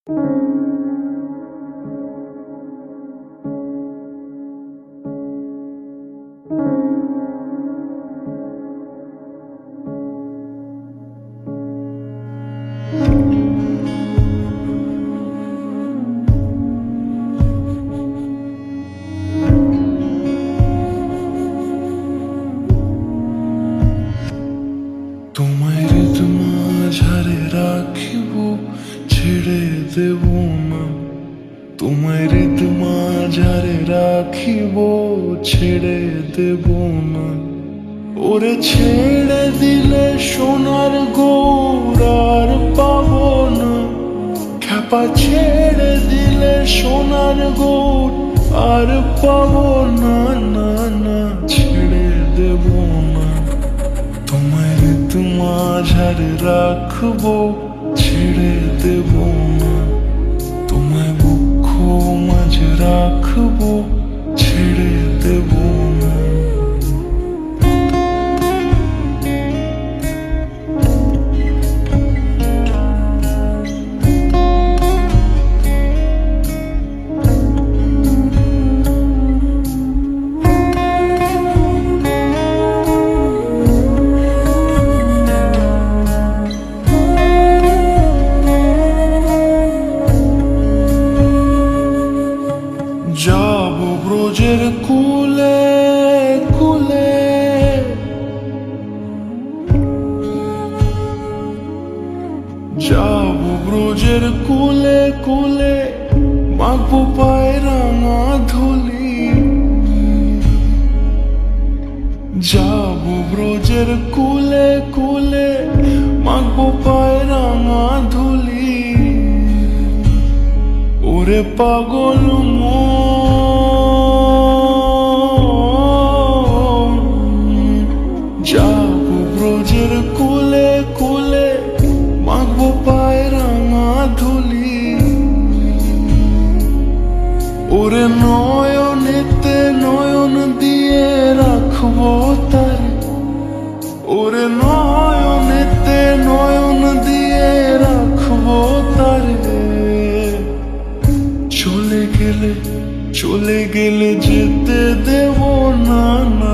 তোমায় হৃদ মাঝারে রাখিব, ছেড়ে দেব না। তোমায় হৃদ মাঝারে রাখিব, ছেড়ে দেব না। ওরে ছেড়ে দিলে সোনার গৌর আর পাবো না। খ্যাপা ছেড়ে দিলে সোনার গৌর আর পাবো না, না না, ছেড়ে দেব না। তোমায় হৃদ মাঝারে রাখবো, ছেড়ে দেব না। তোমায় বক্ষ মাঝে রাখবো, ছেড়ে দেব না। যাব ব্রজের কুলে কুলে, যাব ব্রজের কুলে কুলে, মাখবো পায়ে রাঙা ধুলি। যাব ব্রজের কুলে কুলে, মাখবো পায়ে রাঙা ধুলি। ওরে পাগল মন, যাব ব্রজের কুলে কুলে, মাখবো পায়ে রাঙা ধুলি। ওরে নয়নেতে নয়ন দিয়ে রাখবো তারে, ওরে নয়নেতে নয়ন দিয়ে রাখবো তারে। চলে গেলে যেতে দেব না, না।